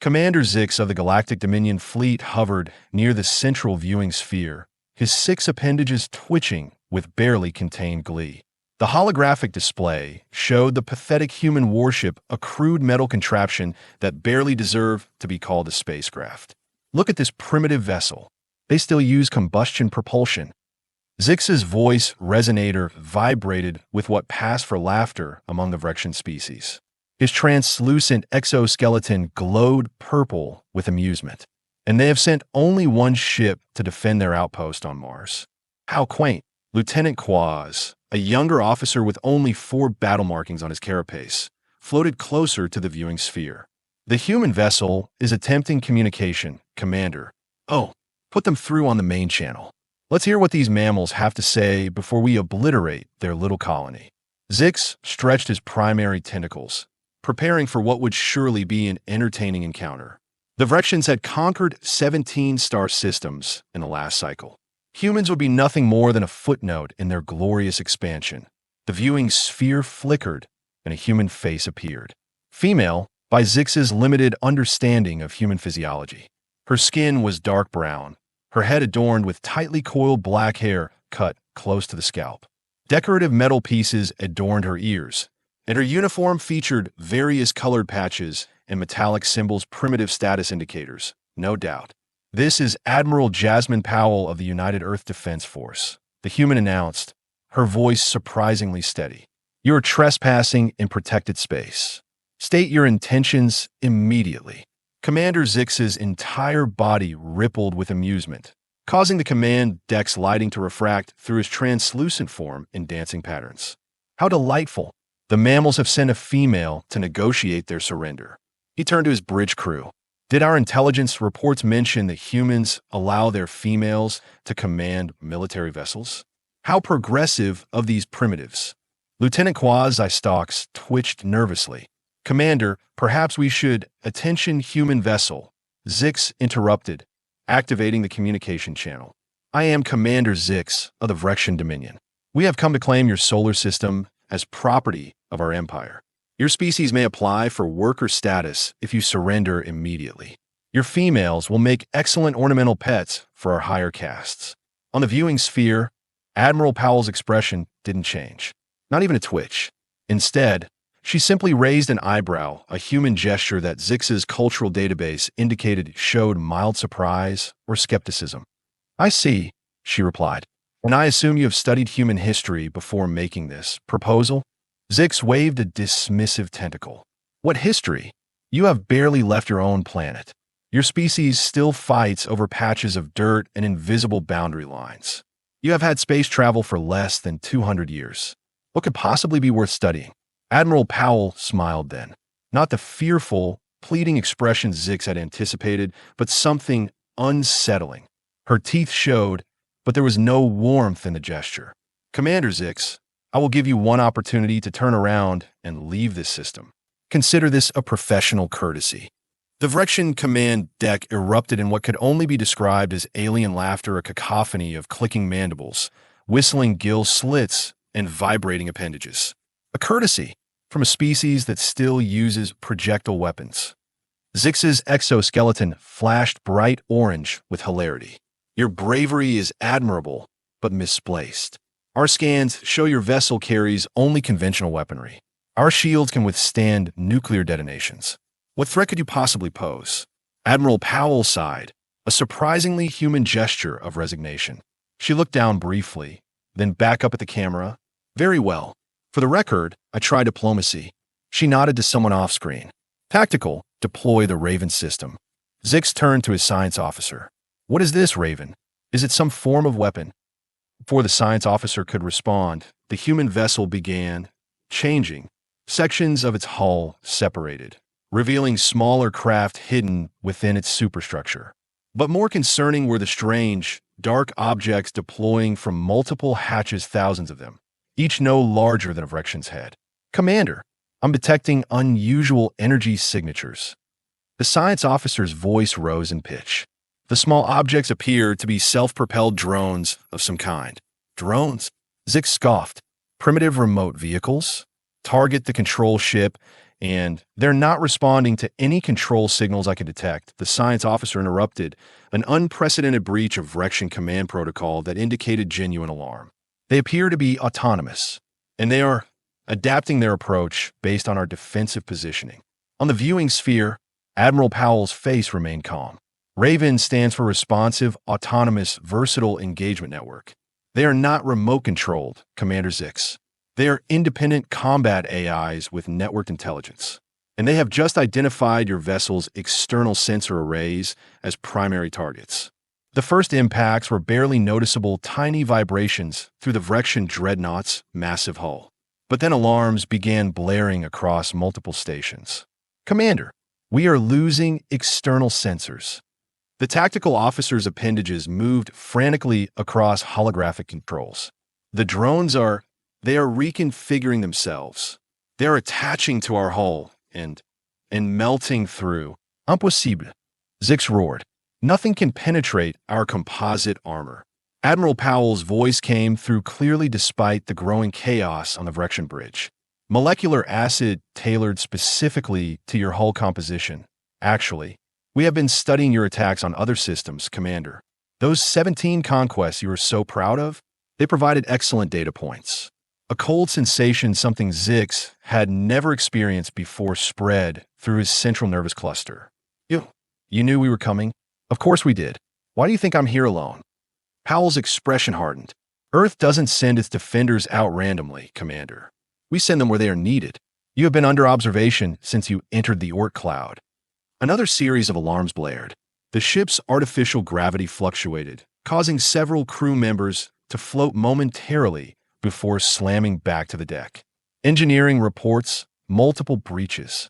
Commander Zix of the Galactic Dominion fleet hovered near the central viewing sphere, his 6 appendages twitching with barely contained glee. The holographic display showed the pathetic human warship, a crude metal contraption that barely deserved to be called a spacecraft. Look at this primitive vessel. They still use combustion propulsion. Zix's voice resonator vibrated with what passed for laughter among the Vrexian species. His translucent exoskeleton glowed purple with amusement. And they have sent only one ship to defend their outpost on Mars. How quaint. Lieutenant Quaz, a younger officer with only 4 battle markings on his carapace, floated closer to the viewing sphere. The human vessel is attempting communication, Commander. Oh, put them through on the main channel. Let's hear what these mammals have to say before we obliterate their little colony. Zix stretched his primary tentacles, preparing for what would surely be an entertaining encounter. The Vrexians had conquered 17 star systems in the last cycle. Humans would be nothing more than a footnote in their glorious expansion. The viewing sphere flickered, and a human face appeared. Female, by Zix's limited understanding of human physiology. Her skin was dark brown, her head adorned with tightly coiled black hair cut close to the scalp. Decorative metal pieces adorned her ears, and her uniform featured various colored patches and metallic symbols, primitive status indicators, no doubt. This is Admiral Powell of the United Earth Defense Force, the human announced, her voice surprisingly steady. You are trespassing in protected space. State your intentions immediately. Commander Zix's entire body rippled with amusement, causing the command deck's lighting to refract through his translucent form in dancing patterns. How delightful! The mammals have sent a female to negotiate their surrender. He turned to his bridge crew. Did our intelligence reports mention that humans allow their females to command military vessels? How progressive of these primitives. Lieutenant Quasi-Stocks twitched nervously. Commander, perhaps we should— Attention, human vessel. Zix interrupted, activating the communication channel. I am Commander Zix of the Vrexian Dominion. We have come to claim your solar system as property of our empire. Your species may apply for worker status if you surrender immediately. Your females will make excellent ornamental pets for our higher castes. On the viewing sphere, Admiral Powell's expression didn't change. Not even a twitch. Instead, she simply raised an eyebrow, a human gesture that Zix's cultural database indicated showed mild surprise or skepticism. I see, she replied. And I assume you have studied human history before making this proposal? Zix waved a dismissive tentacle. What history? You have barely left your own planet. Your species still fights over patches of dirt and invisible boundary lines. You have had space travel for less than 200 years. What could possibly be worth studying? Admiral Powell smiled then. Not the fearful, pleading expression Zix had anticipated, but something unsettling. Her teeth showed, but there was no warmth in the gesture. Commander Zix, I will give you one opportunity to turn around and leave this system. Consider this a professional courtesy. The Vrexian command deck erupted in what could only be described as alien laughter, a cacophony of clicking mandibles, whistling gill slits, and vibrating appendages. A courtesy from a species that still uses projectile weapons. Zix's exoskeleton flashed bright orange with hilarity. Your bravery is admirable, but misplaced. Our scans show your vessel carries only conventional weaponry. Our shields can withstand nuclear detonations. What threat could you possibly pose? Admiral Powell sighed, a surprisingly human gesture of resignation. She looked down briefly, then back up at the camera. Very well. For the record, I try diplomacy. She nodded to someone off-screen. Tactical, deploy the Raven system. Zix turned to his science officer. What is this, Raven? Is it some form of weapon? Before the science officer could respond, the human vessel began changing. Sections of its hull separated, revealing smaller craft hidden within its superstructure. But more concerning were the strange, dark objects deploying from multiple hatches, thousands of them, each no larger than a Vrexian's head. Commander, I'm detecting unusual energy signatures. The science officer's voice rose in pitch. The small objects appeared to be self-propelled drones of some kind. Drones? Zix scoffed. Primitive remote vehicles? Target the control ship, and they're not responding to any control signals I can detect. The science officer interrupted, an unprecedented breach of Vrexian command protocol that indicated genuine alarm. They appear to be autonomous, and they are adapting their approach based on our defensive positioning. On the viewing sphere, Admiral Powell's face remained calm. RAVEN stands for Responsive, Autonomous, Versatile Engagement Network. They are not remote-controlled, Commander Zix. They are independent combat AIs with networked intelligence, and they have just identified your vessel's external sensor arrays as primary targets. The first impacts were barely noticeable tiny vibrations through the Vrexian dreadnought's massive hull. But then alarms began blaring across multiple stations. Commander, we are losing external sensors. The tactical officer's appendages moved frantically across holographic controls. The drones are reconfiguring themselves. They are attaching to our hull and melting through. Impossible. Zix roared. Nothing can penetrate our composite armor. Admiral Powell's voice came through clearly despite the growing chaos on the Vrexian bridge. Molecular acid tailored specifically to your hull composition. Actually, we have been studying your attacks on other systems, Commander. Those 17 conquests you are so proud of, they provided excellent data points. A cold sensation something Zix had never experienced before spread through his central nervous cluster. You knew we were coming? Of course we did. Why do you think I'm here alone? Powell's expression hardened. Earth doesn't send its defenders out randomly, Commander. We send them where they are needed. You have been under observation since you entered the Oort cloud. Another series of alarms blared. The ship's artificial gravity fluctuated, causing several crew members to float momentarily before slamming back to the deck. Engineering reports multiple breaches.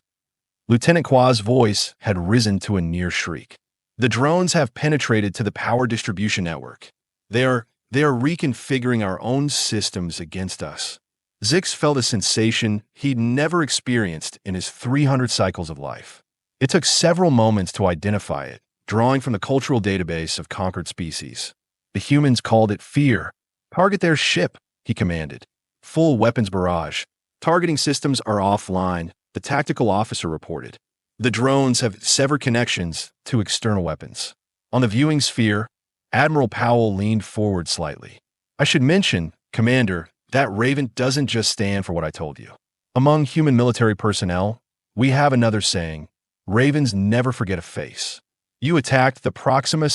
Lieutenant Qua's voice had risen to a near shriek. The drones have penetrated to the power distribution network. They are reconfiguring our own systems against us. Zix felt a sensation he'd never experienced in his 300 cycles of life. It took several moments to identify it, drawing from the cultural database of conquered species. The humans called it fear. Target their ship, he commanded. Full weapons barrage. Targeting systems are offline, the tactical officer reported. The drones have severed connections to external weapons. On the viewing sphere, Admiral Powell leaned forward slightly. I should mention, Commander, that RAVEN doesn't just stand for what I told you. Among human military personnel, we have another saying, Ravens never forget a face. You attacked the Proxima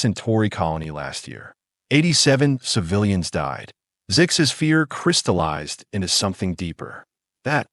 Colony last year. 87 civilians died. Zix's fear crystallized into something deeper. That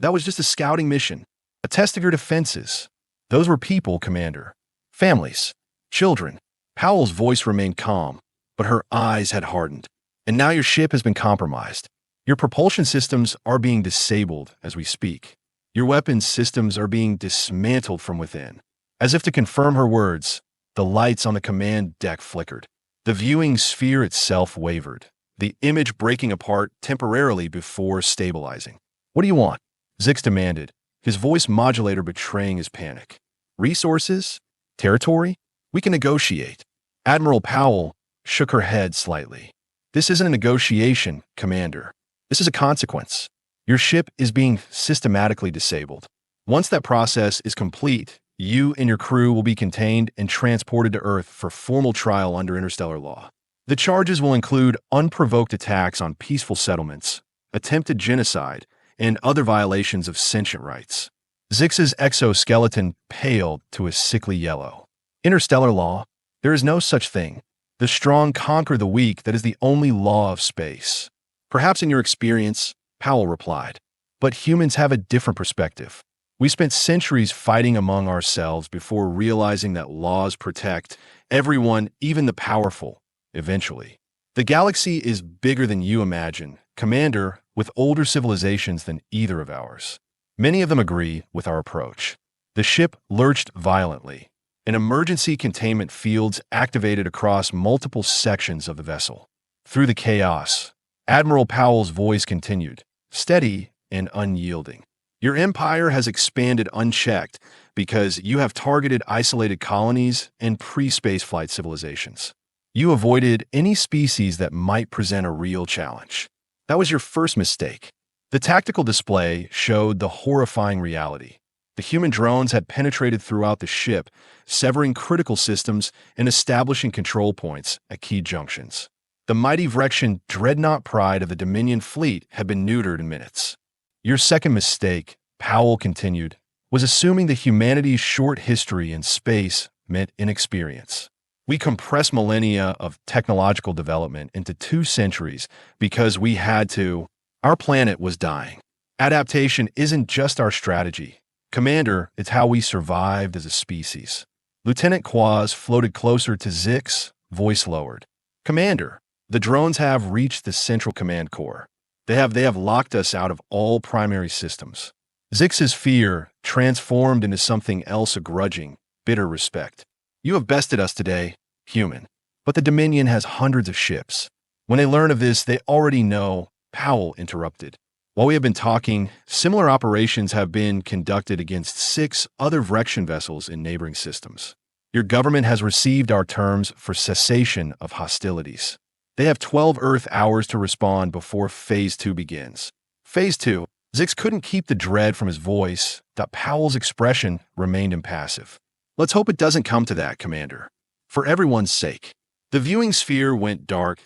was just a scouting mission, a test of your defenses. Those were people, Commander. Families. Children. Powell's voice remained calm, but her eyes had hardened. And now your ship has been compromised. Your propulsion systems are being disabled as we speak. Your weapons systems are being dismantled from within. As if to confirm her words, the lights on the command deck flickered. The viewing sphere itself wavered, the image breaking apart temporarily before stabilizing. What do you want? Zix demanded, his voice modulator betraying his panic. Resources? Territory? We can negotiate. Admiral Powell shook her head slightly. This isn't a negotiation, Commander. This is a consequence. Your ship is being systematically disabled. Once that process is complete, you and your crew will be contained and transported to Earth for formal trial under interstellar law. The charges will include unprovoked attacks on peaceful settlements, attempted genocide, and other violations of sentient rights. Zix's exoskeleton paled to a sickly yellow. Interstellar law? There is no such thing. The strong conquer the weak. That is the only law of space. Perhaps in your experience, Powell replied. But humans have a different perspective. We spent centuries fighting among ourselves before realizing that laws protect everyone, even the powerful, eventually. The galaxy is bigger than you imagine, Commander, with older civilizations than either of ours. Many of them agree with our approach. The ship lurched violently, and emergency containment fields activated across multiple sections of the vessel. Through the chaos, Admiral Powell's voice continued, steady and unyielding. Your empire has expanded unchecked because you have targeted isolated colonies and pre-spaceflight civilizations. You avoided any species that might present a real challenge. That was your first mistake. The tactical display showed the horrifying reality. The human drones had penetrated throughout the ship, severing critical systems and establishing control points at key junctions. The mighty Vrexian dreadnought pride of the Dominion fleet had been neutered in minutes. Your second mistake, Powell continued, was assuming that humanity's short history in space meant inexperience. We compressed millennia of technological development into 2 centuries because we had to. Our planet was dying. Adaptation isn't just our strategy. Commander, it's how we survived as a species. Lieutenant Quaz floated closer to Zix, voice lowered. Commander, the drones have reached the Central Command Core. They have locked us out of all primary systems. Zix's fear transformed into something else, a grudging, bitter respect. You have bested us today, human. But the Dominion has hundreds of ships. When they learn of this, they already know. Powell interrupted. While we have been talking, similar operations have been conducted against 6 other Vrexian vessels in neighboring systems. Your government has received our terms for cessation of hostilities. They have 12 Earth hours to respond before Phase 2 begins. Phase 2. Zix couldn't keep the dread from his voice. Powell's expression remained impassive. Let's hope it doesn't come to that, Commander. For everyone's sake. The viewing sphere went dark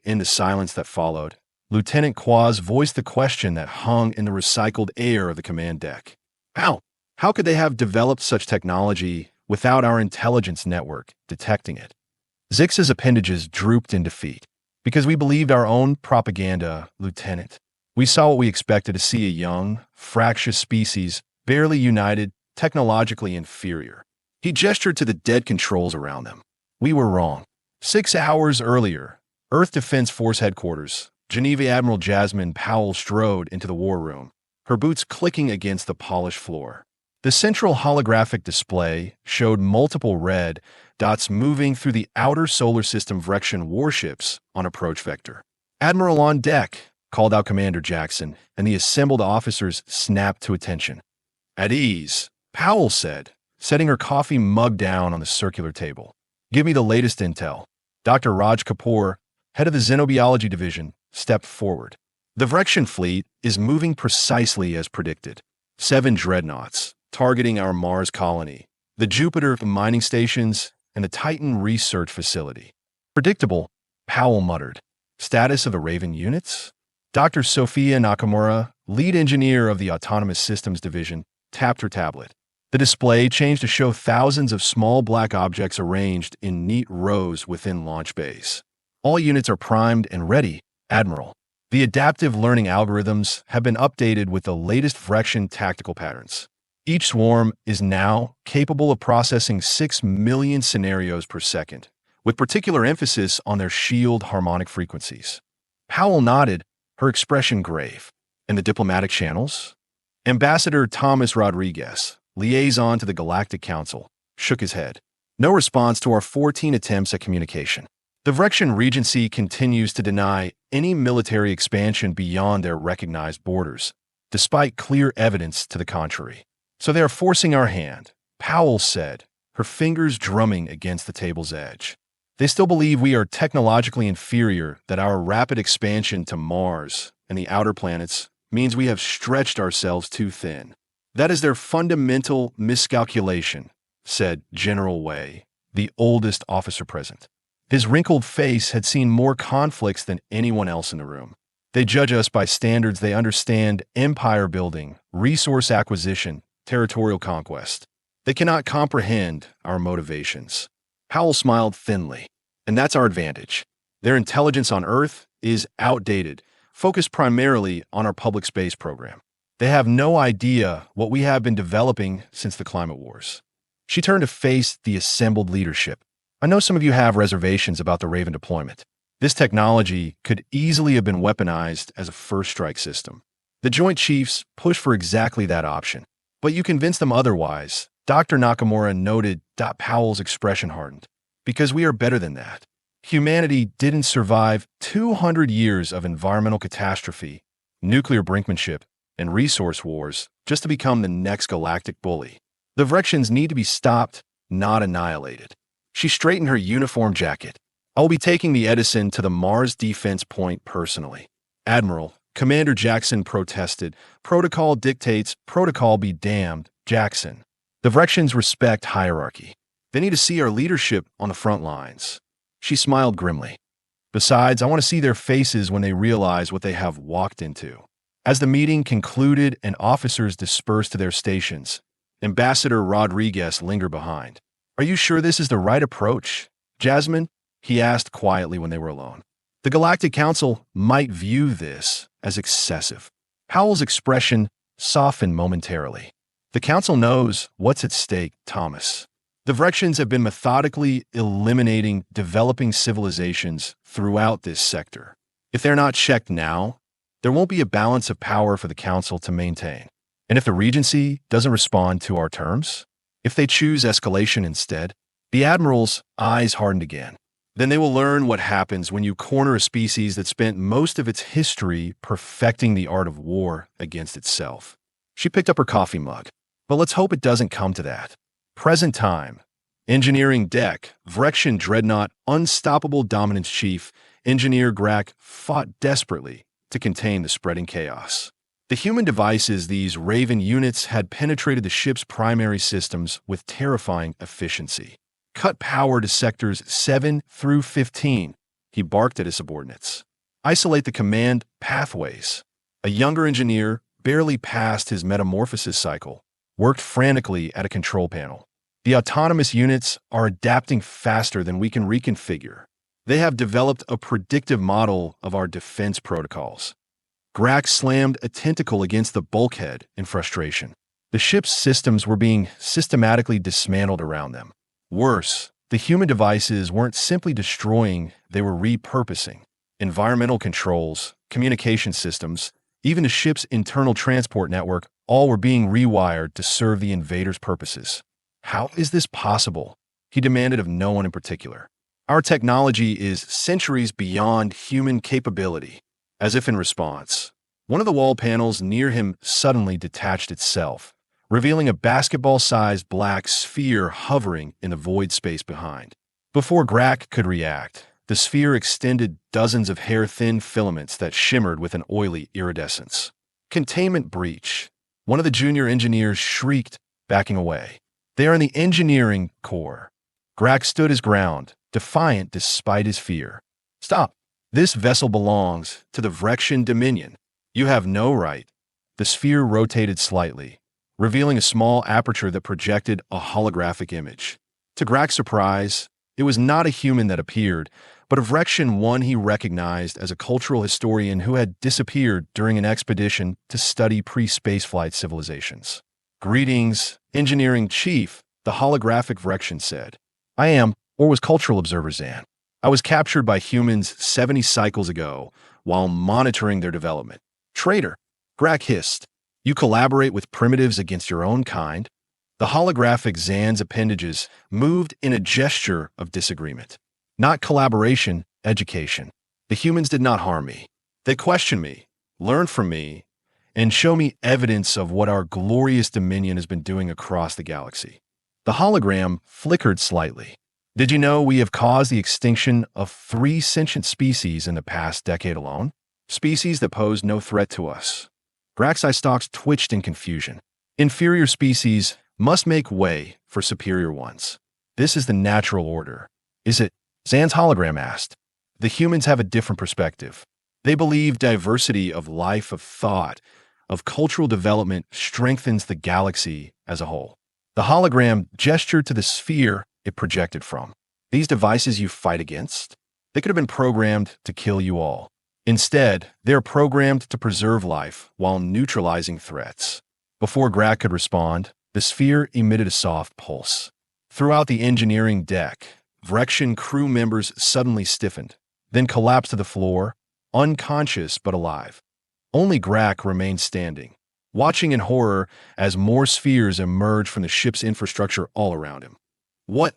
in the silence that followed. Lieutenant Quaz voiced the question that hung in the recycled air of the command deck. How could they have developed such technology without our intelligence network detecting it? Zix's appendages drooped in defeat. Because we believed our own propaganda, Lieutenant. We saw what we expected to see: a young, fractious species, barely united, technologically inferior. He gestured to the dead controls around them. We were wrong. 6 hours earlier, Earth Defense Force Headquarters, Geneva Admiral Jasmine Powell strode into the war room, her boots clicking against the polished floor. The central holographic display showed multiple red dots moving through the outer solar system Vrexian warships on approach vector. Admiral on deck, called out Commander Jackson, and the assembled officers snapped to attention. At ease, Powell said, setting her coffee mug down on the circular table. Give me the latest intel. Dr. Raj Kapoor, head of the Xenobiology Division, stepped forward. The Vrexian fleet is moving precisely as predicted. 7 dreadnoughts, targeting our Mars colony, the Jupiter mining stations, and the Titan research facility. Predictable, Powell muttered. Status of the Raven units? Dr. Sophia Nakamura, lead engineer of the Autonomous Systems Division, tapped her tablet. The display changed to show thousands of small black objects arranged in neat rows within launch bays. All units are primed and ready, Admiral. The adaptive learning algorithms have been updated with the latest Vrexian tactical patterns. Each swarm is now capable of processing 6 million scenarios per second, with particular emphasis on their shield harmonic frequencies. Powell nodded, her expression grave. And the diplomatic channels? Ambassador Thomas Rodriguez, liaison to the Galactic Council, shook his head. No response to our 14 attempts at communication. The Vrexian Regency continues to deny any military expansion beyond their recognized borders, despite clear evidence to the contrary. So they are forcing our hand, Powell said, her fingers drumming against the table's edge. They still believe we are technologically inferior, that our rapid expansion to Mars and the outer planets means we have stretched ourselves too thin. That is their fundamental miscalculation, said General Wei, the oldest officer present. His wrinkled face had seen more conflicts than anyone else in the room. They judge us by standards they understand: empire building, resource acquisition, territorial conquest. They cannot comprehend our motivations. Powell smiled thinly. And that's our advantage. Their intelligence on Earth is outdated, focused primarily on our public space program. They have no idea what we have been developing since the climate wars. She turned to face the assembled leadership. I know some of you have reservations about the Raven deployment. This technology could easily have been weaponized as a first strike system. The Joint Chiefs push for exactly that option. But you convince them otherwise, Dr. Nakamura noted. Powell's expression hardened. Because we are better than that. Humanity didn't survive 200 years of environmental catastrophe, nuclear brinkmanship, and resource wars just to become the next galactic bully. The Vrexians need to be stopped, not annihilated. She straightened her uniform jacket. I will be taking the Edison to the Mars defense point personally. Admiral, Commander Jackson protested. Protocol dictates, protocol be damned, Jackson. The Vrexians respect hierarchy. They need to see our leadership on the front lines. She smiled grimly. Besides, I want to see their faces when they realize what they have walked into. As the meeting concluded and officers dispersed to their stations, Ambassador Rodriguez lingered behind. Are you sure this is the right approach, Jasmine? He asked quietly when they were alone. The Galactic Council might view this as excessive. Powell's expression softened momentarily. The Council knows what's at stake, Thomas. The Vrexians have been methodically eliminating developing civilizations throughout this sector. If they're not checked now, there won't be a balance of power for the Council to maintain. And if the Regency doesn't respond to our terms, if they choose escalation instead, the Admiral's eyes hardened again. Then they will learn what happens when you corner a species that spent most of its history perfecting the art of war against itself. She picked up her coffee mug. But let's hope it doesn't come to that. Present time. Engineering deck. Vrexian dreadnought, unstoppable dominance chief, Engineer Grack fought desperately to contain the spreading chaos. The human devices, these Raven units, had penetrated the ship's primary systems with terrifying efficiency. Cut power to sectors 7 through 15, he barked at his subordinates. Isolate the command pathways. A younger engineer, barely past his metamorphosis cycle, worked frantically at a control panel. The autonomous units are adapting faster than we can reconfigure. They have developed a predictive model of our defense protocols. Grack slammed a tentacle against the bulkhead in frustration. The ship's systems were being systematically dismantled around them. Worse, the human devices weren't simply destroying, they were repurposing. Environmental controls, communication systems, even the ship's internal transport network, all were being rewired to serve the invaders' purposes. How is this possible? He demanded of no one in particular. Our technology is centuries beyond human capability. As if in response, one of the wall panels near him suddenly detached itself, revealing a basketball-sized black sphere hovering in the void space behind. Before Grack could react, the sphere extended dozens of hair-thin filaments that shimmered with an oily iridescence. Containment breach. One of the junior engineers shrieked, backing away. They are in the engineering core. Grack stood his ground, defiant despite his fear. Stop. This vessel belongs to the Vrexian Dominion. You have no right. The sphere rotated slightly, revealing a small aperture that projected a holographic image. To Grack's surprise, it was not a human that appeared, but a Vrexian, one he recognized as a cultural historian who had disappeared during an expedition to study pre-spaceflight civilizations. Greetings, engineering chief, the holographic Vrexian said. I am, or was cultural observer Zan. I was captured by humans 70 cycles ago while monitoring their development. Traitor, Grack hissed. You collaborate with primitives against your own kind? The holographic Zan's appendages moved in a gesture of disagreement. Not collaboration, education. The humans did not harm me. They questioned me, learned from me, and show me evidence of what our glorious dominion has been doing across the galaxy. The hologram flickered slightly. Did you know we have caused the extinction of 3 sentient species in the past decade alone? Species that pose no threat to us. Grack's eye stalks twitched in confusion. Inferior species must make way for superior ones. This is the natural order. Is it? Zan's hologram asked. The humans have a different perspective. They believe diversity of life, of thought, of cultural development strengthens the galaxy as a whole. The hologram gestured to the sphere it projected from. These devices you fight against, they could have been programmed to kill you all. Instead, they're programmed to preserve life while neutralizing threats. Before Grack could respond, the sphere emitted a soft pulse. Throughout the engineering deck, Vrexian crew members suddenly stiffened, then collapsed to the floor, unconscious but alive. Only Grack remained standing, watching in horror as more spheres emerged from the ship's infrastructure all around him. What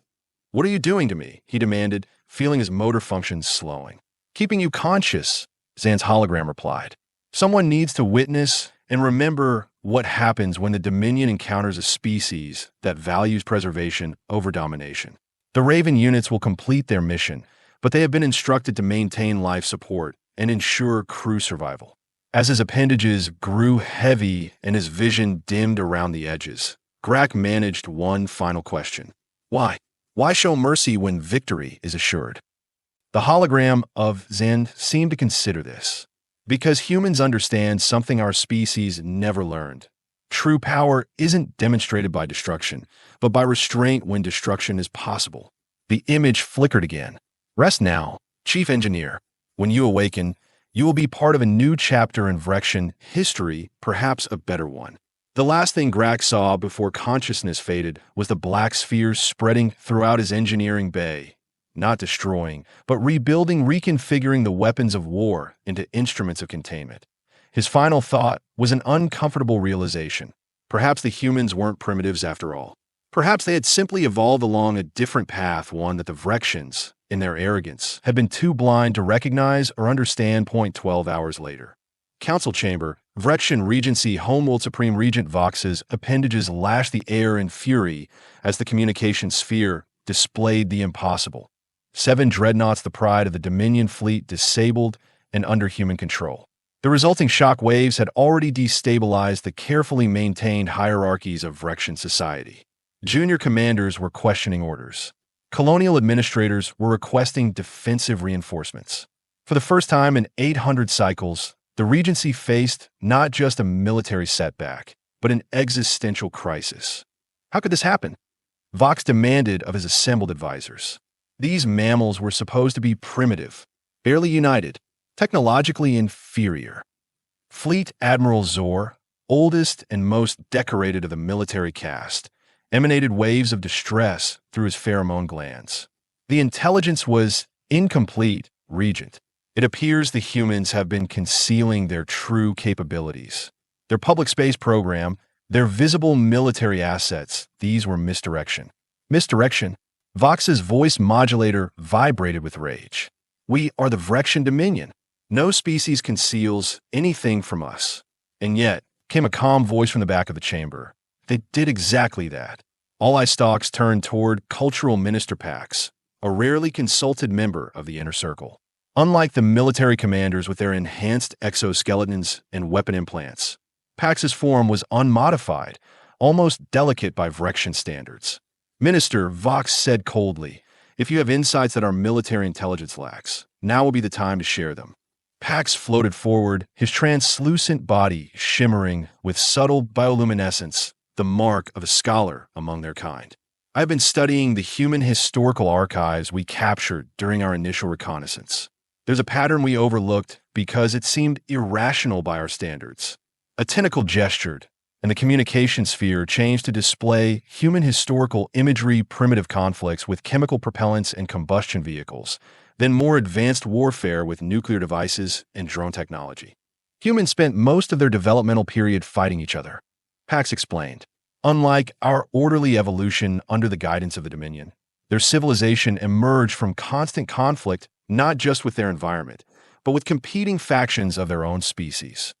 are you doing to me? He demanded, feeling his motor functions slowing. Keeping you conscious, Zan's hologram replied. Someone needs to witness and remember what happens when the Dominion encounters a species that values preservation over domination. The Raven units will complete their mission, but they have been instructed to maintain life support and ensure crew survival. As his appendages grew heavy and his vision dimmed around the edges, Grak managed one final question. Why? Why show mercy when victory is assured? The hologram of Zen seemed to consider this. Because humans understand something our species never learned. True power isn't demonstrated by destruction, but by restraint when destruction is possible. The image flickered again. Rest now, Chief Engineer. When you awaken, you will be part of a new chapter in Vrexian history, perhaps a better one. The last thing Grak saw before consciousness faded was the black spheres spreading throughout his engineering bay, not destroying, but rebuilding, reconfiguring the weapons of war into instruments of containment. His final thought was an uncomfortable realization. Perhaps the humans weren't primitives after all. Perhaps they had simply evolved along a different path, one that the Vrexians, in their arrogance, had been too blind to recognize or understand. 12 hours later. Council Chamber, Vrexian Regency Homeworld Supreme Regent Vox's appendages lashed the air in fury as the communication sphere displayed the impossible. 7 dreadnoughts, the pride of the Dominion fleet, disabled and under human control. The resulting shock waves had already destabilized the carefully maintained hierarchies of Vrexian society. Junior commanders were questioning orders. Colonial administrators were requesting defensive reinforcements. For the first time in 800 cycles, the Regency faced not just a military setback, but an existential crisis. How could this happen? Vox demanded of his assembled advisors. These mammals were supposed to be primitive, barely united, technologically inferior. Fleet Admiral Zor, oldest and most decorated of the military caste, emanated waves of distress through his pheromone glands. The intelligence was incomplete, Regent. It appears the humans have been concealing their true capabilities. Their public space program, their visible military assets, these were misdirection. Misdirection? Vox's voice modulator vibrated with rage. We are the Vrexian Dominion. No species conceals anything from us. And yet, came a calm voice from the back of the chamber. They did exactly that. All eye stalks turned toward Cultural Minister Pax, a rarely consulted member of the Inner Circle. Unlike the military commanders with their enhanced exoskeletons and weapon implants, Pax's form was unmodified, almost delicate by Vrexian standards. Minister, Vox said coldly, if you have insights that our military intelligence lacks, now will be the time to share them. Pax floated forward, his translucent body shimmering with subtle bioluminescence, the mark of a scholar among their kind. I have been studying the human historical archives we captured during our initial reconnaissance. There's a pattern we overlooked because it seemed irrational by our standards. A tentacle gestured, and the communication sphere changed to display human historical imagery, primitive conflicts with chemical propellants and combustion vehicles, then more advanced warfare with nuclear devices and drone technology. Humans spent most of their developmental period fighting each other. Pax explained. Unlike our orderly evolution under the guidance of the Dominion, their civilization emerged from constant conflict not just with their environment, but with competing factions of their own species.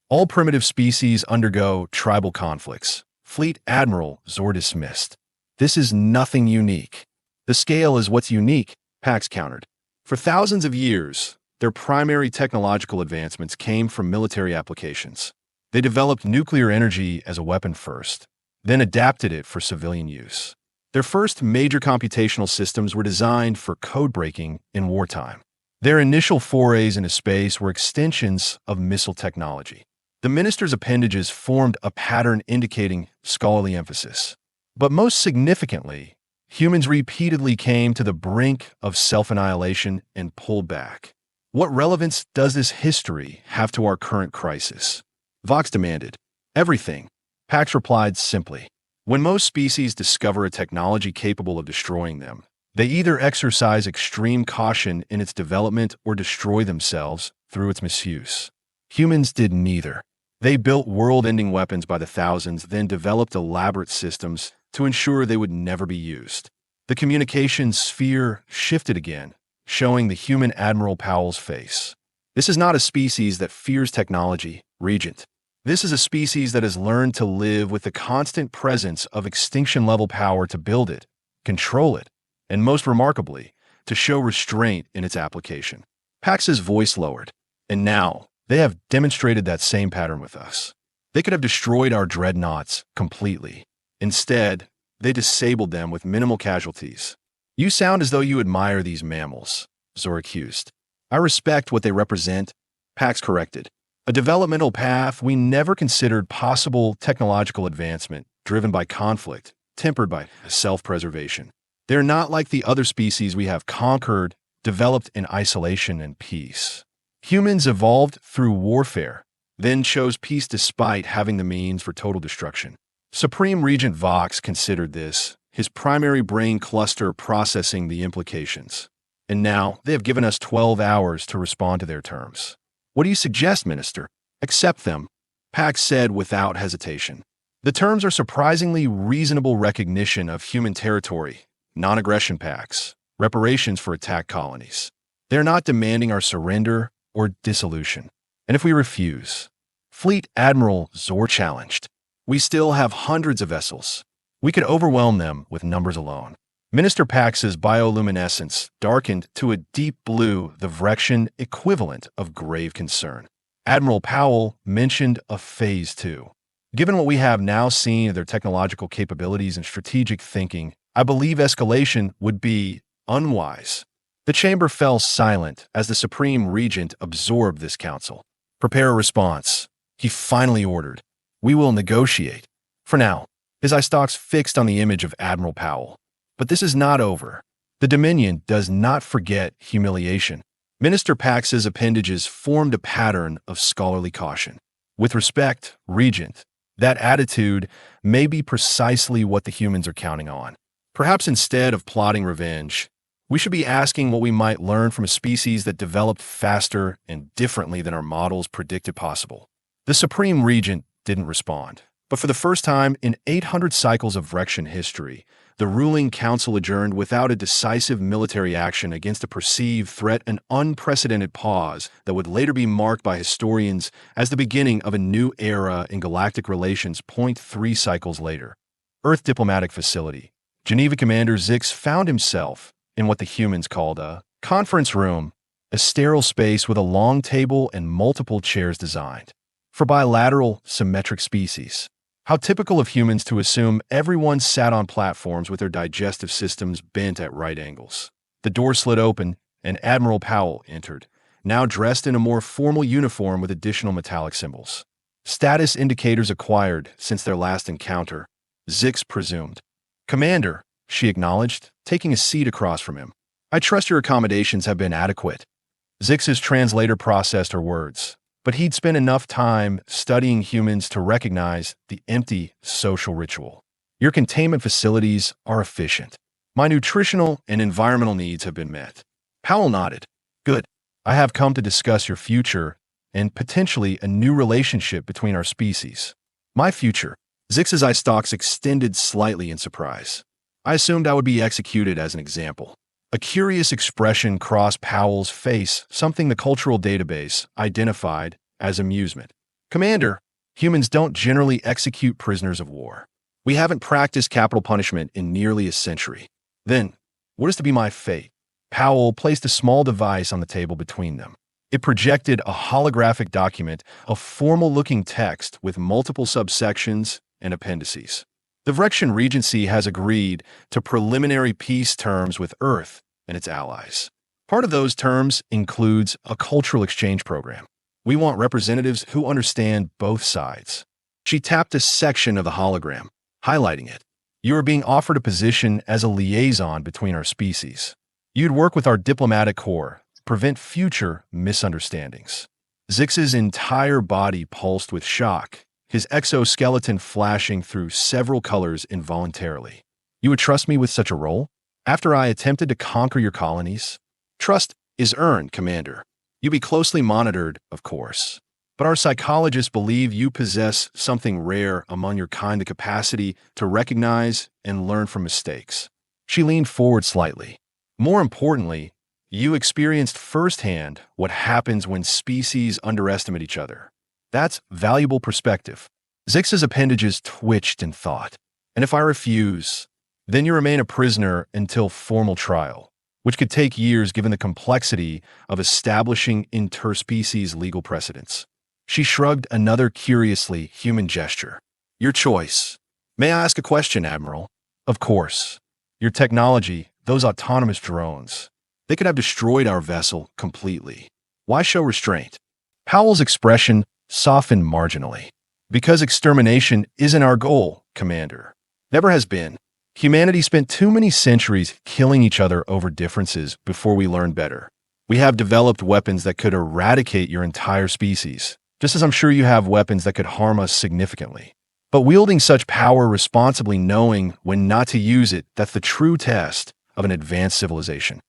All primitive species undergo tribal conflicts. Fleet Admiral Zor dismissed. This is nothing unique. The scale is what's unique, Pax countered. For thousands of years, their primary technological advancements came from military applications. They developed nuclear energy as a weapon first, then adapted it for civilian use. Their first major computational systems were designed for code-breaking in wartime. Their initial forays into space were extensions of missile technology. The minister's appendages formed a pattern indicating scholarly emphasis. But most significantly, humans repeatedly came to the brink of self-annihilation and pulled back. What relevance does this history have to our current crisis? Vox demanded. Everything. Pax replied simply. When most species discover a technology capable of destroying them, they either exercise extreme caution in its development or destroy themselves through its misuse. Humans did neither. They built world-ending weapons by the thousands, then developed elaborate systems to ensure they would never be used. The communication sphere shifted again, showing the human Admiral Powell's face. This is not a species that fears technology, Regent. This is a species that has learned to live with the constant presence of extinction-level power to build it, control it, and most remarkably, to show restraint in its application. Pax's voice lowered. And now, They have demonstrated that same pattern with us. They could have destroyed our dreadnoughts completely. Instead, they disabled them with minimal casualties. You sound as though you admire these mammals, Zor accused. I respect what they represent, Pax corrected. A developmental path we never considered possible technological advancement, driven by conflict, tempered by self-preservation. They're not like the other species we have conquered, developed in isolation and peace. Humans evolved through warfare, then chose peace despite having the means for total destruction. Supreme Regent Vox considered this, his primary brain cluster processing the implications. And now they have given us 12 hours to respond to their terms. What do you suggest, Minister? Accept them, Pax said without hesitation. The terms are surprisingly reasonable recognition of human territory, non-aggression pacts, reparations for attacked colonies. They're not demanding our surrender or dissolution. And if we refuse, Fleet Admiral Zor challenged, we still have hundreds of vessels. We could overwhelm them with numbers alone. Minister Pax's bioluminescence darkened to a deep blue, the Vrexian equivalent of grave concern. Admiral Powell mentioned a Phase 2. Given what we have now seen of their technological capabilities and strategic thinking, I believe escalation would be unwise. The chamber fell silent as the Supreme Regent absorbed this counsel. Prepare a response, he finally ordered. We will negotiate. For now, his eye stalks fixed on the image of Admiral Powell. But this is not over. The Dominion does not forget humiliation. Minister Pax's appendages formed a pattern of scholarly caution. With respect, Regent, that attitude may be precisely what the humans are counting on. Perhaps instead of plotting revenge, we should be asking what we might learn from a species that developed faster and differently than our models predicted possible. The Supreme Regent didn't respond. But for the first time in 800 cycles of Vrexian history, the ruling council adjourned without a decisive military action against a perceived threat, an unprecedented pause that would later be marked by historians as the beginning of a new era in galactic relations. 3 cycles later, Earth Diplomatic Facility, Geneva Commander Zix found himself in what the humans called a conference room, a sterile space with a long table and multiple chairs designed for bilateral, symmetric species. How typical of humans to assume everyone sat on platforms with their digestive systems bent at right angles. The door slid open, and Admiral Powell entered, now dressed in a more formal uniform with additional metallic symbols. Status indicators acquired since their last encounter, Zix presumed. Commander, she acknowledged, taking a seat across from him. I trust your accommodations have been adequate. Zix's translator processed her words, but he'd spent enough time studying humans to recognize the empty social ritual. Your containment facilities are efficient. My nutritional and environmental needs have been met. Powell nodded. Good. I have come to discuss your future and potentially a new relationship between our species. My future. Zix's eye stalks extended slightly in surprise. I assumed I would be executed as an example. A curious expression crossed Powell's face, something the cultural database identified as amusement. Commander, humans don't generally execute prisoners of war. We haven't practiced capital punishment in nearly a century. Then, what is to be my fate? Powell placed a small device on the table between them. It projected a holographic document, a formal-looking text with multiple subsections and appendices. The Vrexian Regency has agreed to preliminary peace terms with Earth and its allies. Part of those terms includes a cultural exchange program. We want representatives who understand both sides. She tapped a section of the hologram, highlighting it. You are being offered a position as a liaison between our species. You'd work with our diplomatic corps, prevent future misunderstandings. Zix's entire body pulsed with shock, his exoskeleton flashing through several colors involuntarily. You would trust me with such a role? After I attempted to conquer your colonies? Trust is earned, Commander. You'll be closely monitored, of course. But our psychologists believe you possess something rare among your kind, the capacity to recognize and learn from mistakes. She leaned forward slightly. More importantly, you experienced firsthand what happens when species underestimate each other. That's valuable perspective. Zix's appendages twitched in thought. And if I refuse, then you remain a prisoner until formal trial. which could take years given the complexity of establishing interspecies legal precedents. She shrugged another curiously human gesture. Your choice. May I ask a question, Admiral? Of course. Your technology, those autonomous drones, they could have destroyed our vessel completely. Why show restraint? Powell's expression softened marginally. Because extermination isn't our goal, Commander. Never has been. Humanity spent too many centuries killing each other over differences before we learned better. We have developed weapons that could eradicate your entire species, just as I'm sure you have weapons that could harm us significantly. But wielding such power responsibly, knowing when not to use it, that's the true test of an advanced civilization.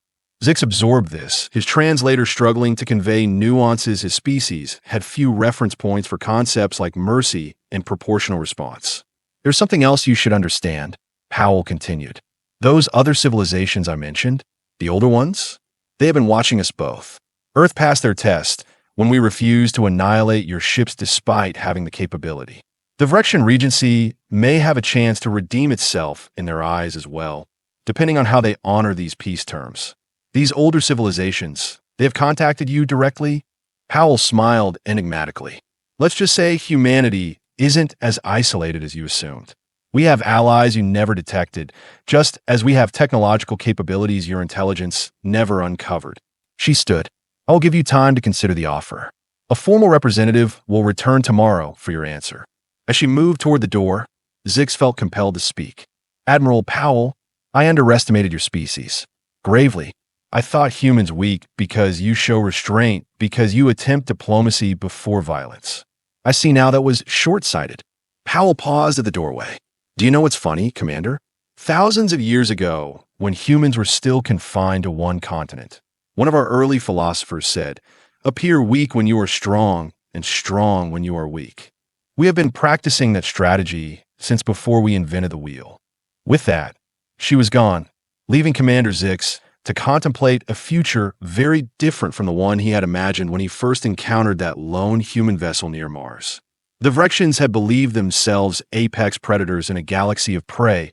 Zix absorbed this, his translator struggling to convey nuances. His species had few reference points for concepts like mercy and proportional response. There's something else you should understand, Powell continued. Those other civilizations I mentioned, the older ones, they have been watching us both. Earth passed their test when we refused to annihilate your ships despite having the capability. The Vrexian Regency may have a chance to redeem itself in their eyes as well, depending on how they honor these peace terms. These older civilizations, they have contacted you directly? Powell smiled enigmatically. Let's just say humanity isn't as isolated as you assumed. We have allies you never detected, just as we have technological capabilities your intelligence never uncovered. She stood. I'll give you time to consider the offer. A formal representative will return tomorrow for your answer. As she moved toward the door, Zix felt compelled to speak. Admiral Powell, I underestimated your species. Gravely, I thought humans weak because you show restraint, because you attempt diplomacy before violence. I see now that was short-sighted. Powell paused at the doorway. Do you know what's funny, Commander? Thousands of years ago, when humans were still confined to one continent, one of our early philosophers said, appear weak when you are strong and strong when you are weak. We have been practicing that strategy since before we invented the wheel. With that, she was gone, leaving Commander Zix to contemplate a future very different from the one he had imagined when he first encountered that lone human vessel near Mars. The Vrexians had believed themselves apex predators in a galaxy of prey,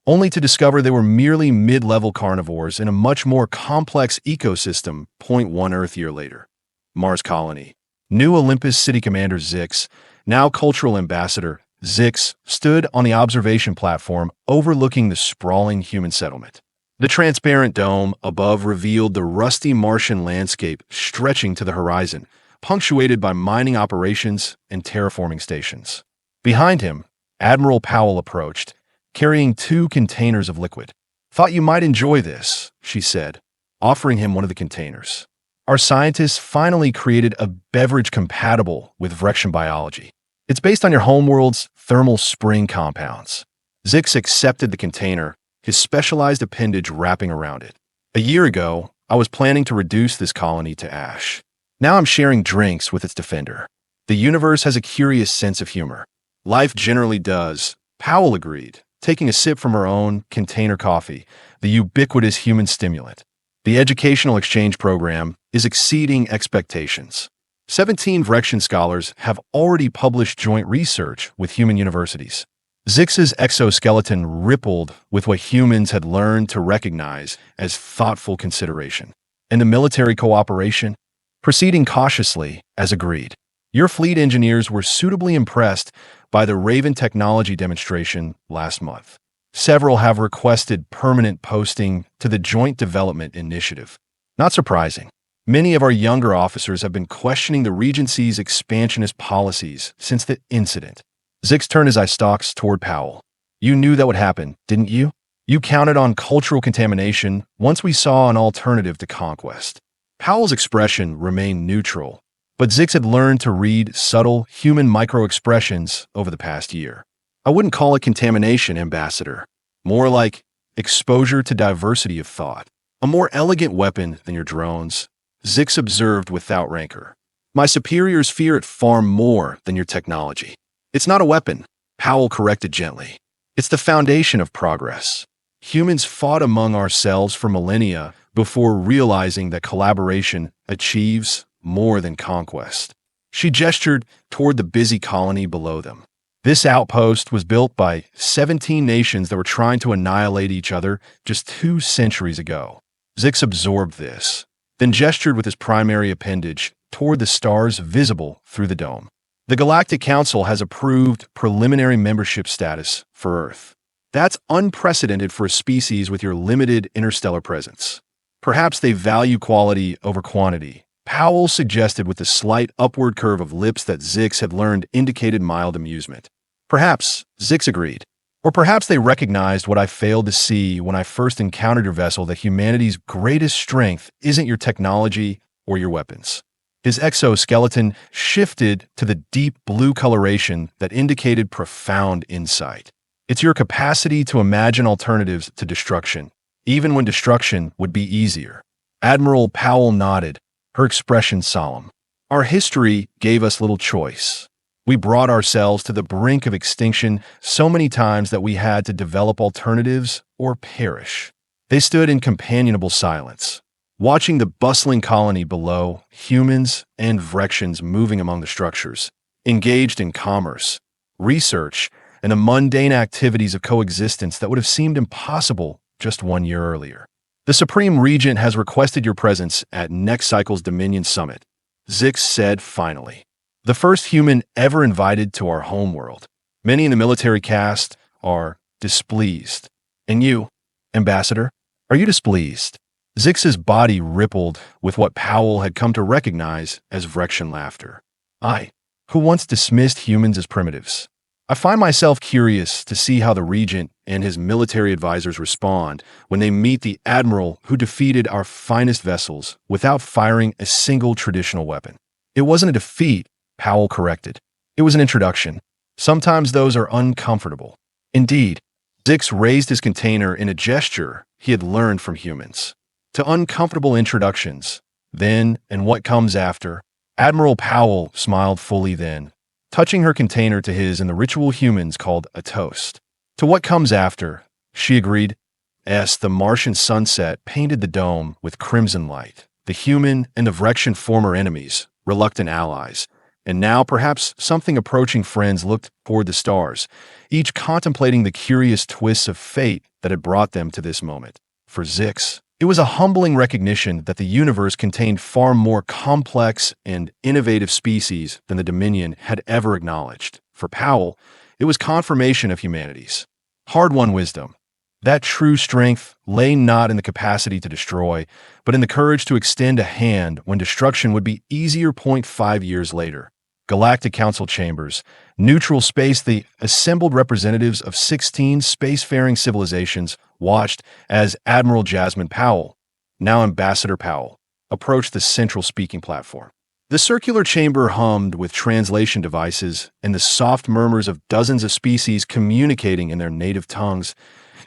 only to discover they were merely mid-level carnivores in a much more complex ecosystem 0.1 Earth year later. Mars Colony. New Olympus City Commander Zix, now cultural ambassador, Zix stood on the observation platform overlooking the sprawling human settlement. The transparent dome above revealed the rusty Martian landscape stretching to the horizon, punctuated by mining operations and terraforming stations. Behind him, Admiral Powell approached, carrying 2 containers of liquid. Thought you might enjoy this, she said, offering him one of the containers. Our scientists finally created a beverage compatible with Vrexian biology. It's based on your homeworld's thermal spring compounds. Zix accepted the container, his specialized appendage wrapping around it. A year ago, I was planning to reduce this colony to ash. Now I'm sharing drinks with its defender. The universe has a curious sense of humor. Life generally does, Powell agreed, taking a sip from her own container coffee, the ubiquitous human stimulant. The educational exchange program is exceeding expectations. 17 Vrexian scholars have already published joint research with human universities. Zix's exoskeleton rippled with what humans had learned to recognize as thoughtful consideration. And the military cooperation? Proceeding cautiously, as agreed. Your fleet engineers were suitably impressed by the Raven technology demonstration last month. Several have requested permanent posting to the Joint Development Initiative. Not surprising. Many of our younger officers have been questioning the Regency's expansionist policies since the incident. Zix turned his eye stalks toward Powell. You knew that would happen, didn't you? You counted on cultural contamination once we saw an alternative to conquest. Powell's expression remained neutral, but Zix had learned to read subtle human micro-expressions over the past year. I wouldn't call it contamination, Ambassador. More like exposure to diversity of thought. A more elegant weapon than your drones, Zix observed without rancor. My superiors fear it far more than your technology. It's not a weapon, Powell corrected gently. It's the foundation of progress. Humans fought among ourselves for millennia before realizing that collaboration achieves more than conquest. She gestured toward the busy colony below them. This outpost was built by 17 nations that were trying to annihilate each other just 2 centuries ago. Zix absorbed this, then gestured with his primary appendage toward the stars visible through the dome. The Galactic Council has approved preliminary membership status for Earth. That's unprecedented for a species with your limited interstellar presence. Perhaps they value quality over quantity, Powell suggested with the slight upward curve of lips that Zix had learned indicated mild amusement. Perhaps, Zix agreed. Or perhaps they recognized what I failed to see when I first encountered your vessel, that humanity's greatest strength isn't your technology or your weapons. His exoskeleton shifted to the deep blue coloration that indicated profound insight. It's your capacity to imagine alternatives to destruction, even when destruction would be easier. Admiral Powell nodded, her expression solemn. Our history gave us little choice. We brought ourselves to the brink of extinction so many times that we had to develop alternatives or perish. They stood in companionable silence, watching the bustling colony below, humans and Vrexians moving among the structures, engaged in commerce, research, and the mundane activities of coexistence that would have seemed impossible just 1 year earlier. The Supreme Regent has requested your presence at next cycle's Dominion Summit, Zix said finally. The first human ever invited to our homeworld. Many in the military caste are displeased. And you, Ambassador, are you displeased? Zix's body rippled with what Powell had come to recognize as Vrexian laughter. I, who once dismissed humans as primitives. I find myself curious to see how the Regent and his military advisors respond when they meet the Admiral who defeated our finest vessels without firing a single traditional weapon. It wasn't a defeat, Powell corrected. It was an introduction. Sometimes those are uncomfortable. Indeed, Zix raised his container in a gesture he had learned from humans. To uncomfortable introductions, then and what comes after, Admiral Powell smiled fully then, touching her container to his in the ritual humans called a toast. To what comes after, she agreed. The Martian sunset painted the dome with crimson light. The human and the Vrexian former enemies, reluctant allies, and now perhaps something approaching friends looked toward the stars, each contemplating the curious twists of fate that had brought them to this moment. For Zix, it was a humbling recognition that the universe contained far more complex and innovative species than the Dominion had ever acknowledged. For Powell, it was confirmation of humanity's hard-won wisdom. That true strength lay not in the capacity to destroy, but in the courage to extend a hand when destruction would be easier. 5 years later, Galactic Council chambers, neutral space, the assembled representatives of 16 spacefaring civilizations watched as Admiral Jasmine Powell, now Ambassador Powell, approached the central speaking platform. The circular chamber hummed with translation devices and the soft murmurs of dozens of species communicating in their native tongues.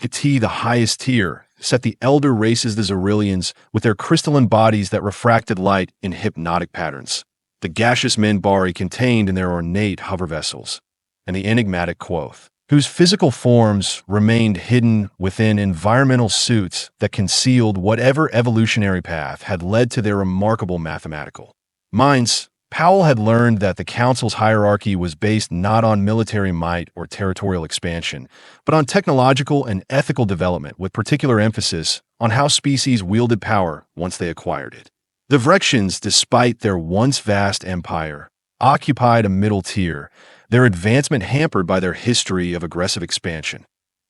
Iti, the highest tier, set the elder races, the Xerillians, with their crystalline bodies that refracted light in hypnotic patterns. The gaseous Minbari contained in their ornate hover vessels, and the enigmatic Quoth, whose physical forms remained hidden within environmental suits that concealed whatever evolutionary path had led to their remarkable mathematical minds. Powell had learned that the Council's hierarchy was based not on military might or territorial expansion, but on technological and ethical development, with particular emphasis on how species wielded power once they acquired it. The Vrexians, despite their once vast empire, occupied a middle tier, their advancement hampered by their history of aggressive expansion.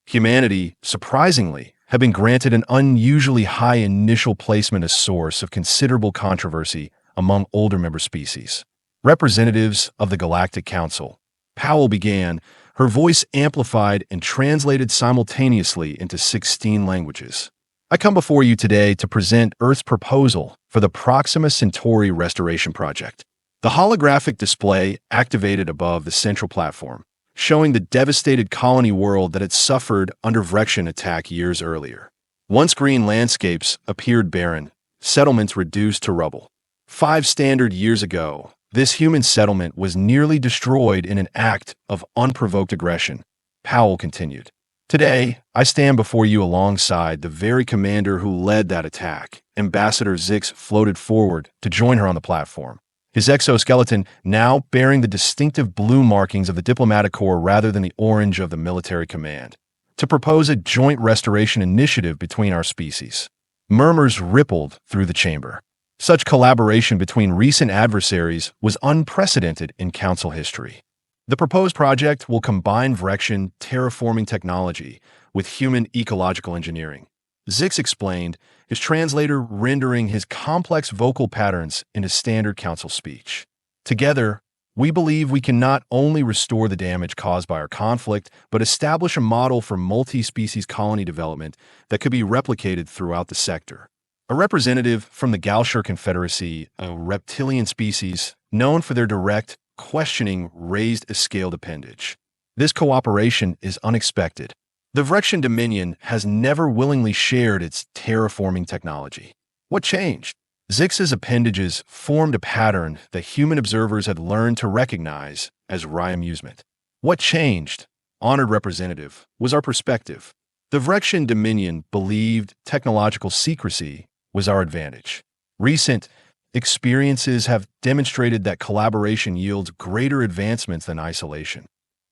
Humanity, surprisingly, had been granted an unusually high initial placement, a source of considerable controversy among older member species. Representatives of the Galactic Council, Powell began, her voice amplified and translated simultaneously into 16 languages. I come before you today to present Earth's proposal for the Proxima Centauri Restoration Project. The holographic display activated above the central platform, showing the devastated colony world that had suffered under Vrexian attack years earlier. Once green landscapes appeared barren, settlements reduced to rubble. 5 standard years ago, this human settlement was nearly destroyed in an act of unprovoked aggression, Powell continued. Today, I stand before you alongside the very commander who led that attack. Ambassador Zix floated forward to join her on the platform, his exoskeleton now bearing the distinctive blue markings of the diplomatic corps rather than the orange of the military command, to propose a joint restoration initiative between our species. Murmurs rippled through the chamber. Such collaboration between recent adversaries was unprecedented in Council history. The proposed project will combine Vrexian terraforming technology with human ecological engineering. Zix explained, his translator rendering his complex vocal patterns into standard Council speech. Together, we believe we can not only restore the damage caused by our conflict, but establish a model for multi-species colony development that could be replicated throughout the sector. A representative from the Galactic Confederacy, a reptilian species known for their direct, questioning, raised a scaled appendage. This cooperation is unexpected. The Vrexian Dominion has never willingly shared its terraforming technology. What changed? Zix's appendages formed a pattern that human observers had learned to recognize as wry amusement. What changed, honored representative, was our perspective. The Vrexian Dominion believed technological secrecy was our advantage. Recent experiences have demonstrated that collaboration yields greater advancements than isolation.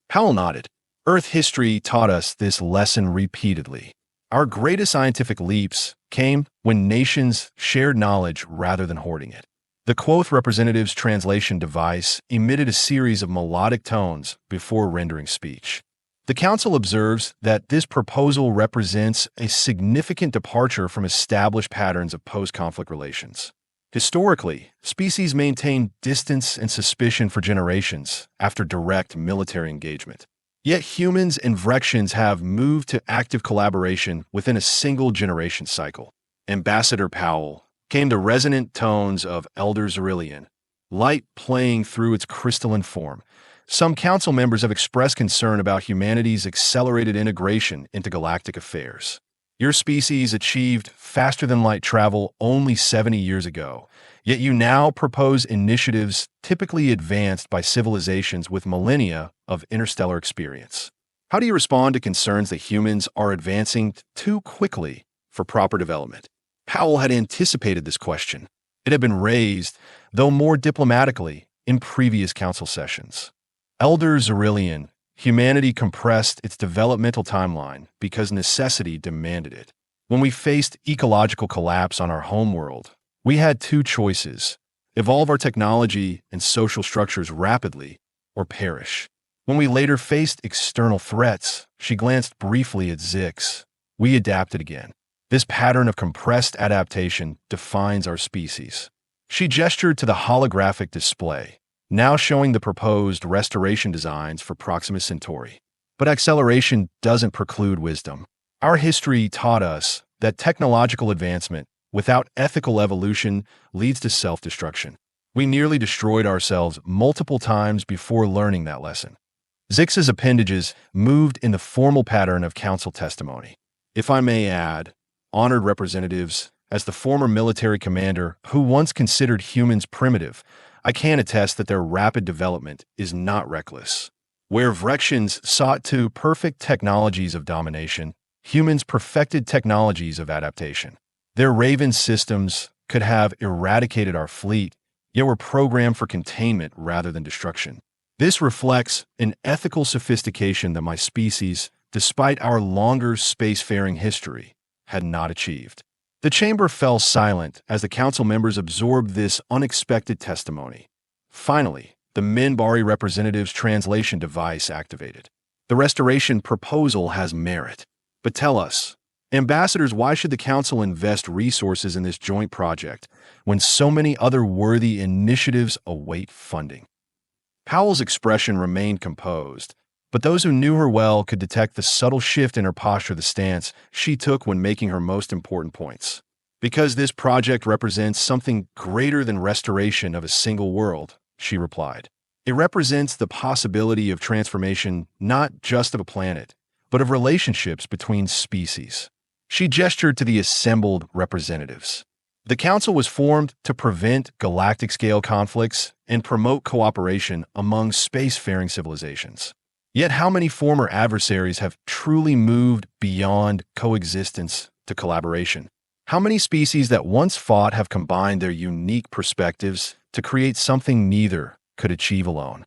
Powell nodded. Earth history taught us this lesson repeatedly. Our greatest scientific leaps came when nations shared knowledge rather than hoarding it. The Quoth representative's translation device emitted a series of melodic tones before rendering speech. The Council observes that this proposal represents a significant departure from established patterns of post-conflict relations. Historically, species maintained distance and suspicion for generations after direct military engagement. Yet humans and Vrexians have moved to active collaboration within a single generation cycle. Ambassador Powell came to resonant tones of Elder Zerillian, light playing through its crystalline form. Some council members have expressed concern about humanity's accelerated integration into galactic affairs. Your species achieved faster-than-light travel only 70 years ago, yet you now propose initiatives typically advanced by civilizations with millennia of interstellar experience. How do you respond to concerns that humans are advancing too quickly for proper development? Powell had anticipated this question. It had been raised, though more diplomatically, in previous council sessions. Elder Zerillian, humanity compressed its developmental timeline because necessity demanded it. When we faced ecological collapse on our homeworld, we had two choices: evolve our technology and social structures rapidly, or perish. When we later faced external threats, she glanced briefly at Zix. We adapted again. This pattern of compressed adaptation defines our species. She gestured to the holographic display, now showing the proposed restoration designs for Proxima Centauri. But acceleration doesn't preclude wisdom. Our history taught us that technological advancement without ethical evolution leads to self-destruction. We nearly destroyed ourselves multiple times before learning that lesson. Zix's appendages moved in the formal pattern of council testimony. If I may add, honored representatives, as the former military commander who once considered humans primitive, I can attest that their rapid development is not reckless. Where Vrexians sought to perfect technologies of domination, humans perfected technologies of adaptation. Their Raven systems could have eradicated our fleet, yet were programmed for containment rather than destruction. This reflects an ethical sophistication that my species, despite our longer spacefaring history, had not achieved. The chamber fell silent as the council members absorbed this unexpected testimony. Finally, the Minbari representative's translation device activated. The restoration proposal has merit. But tell us, ambassadors, why should the council invest resources in this joint project when so many other worthy initiatives await funding? Powell's expression remained composed, but those who knew her well could detect the subtle shift in her posture, the stance she took when making her most important points. Because this project represents something greater than restoration of a single world, she replied. It represents the possibility of transformation not just of a planet, but of relationships between species. She gestured to the assembled representatives. The council was formed to prevent galactic-scale conflicts and promote cooperation among spacefaring civilizations. Yet how many former adversaries have truly moved beyond coexistence to collaboration? How many species that once fought have combined their unique perspectives to create something neither could achieve alone?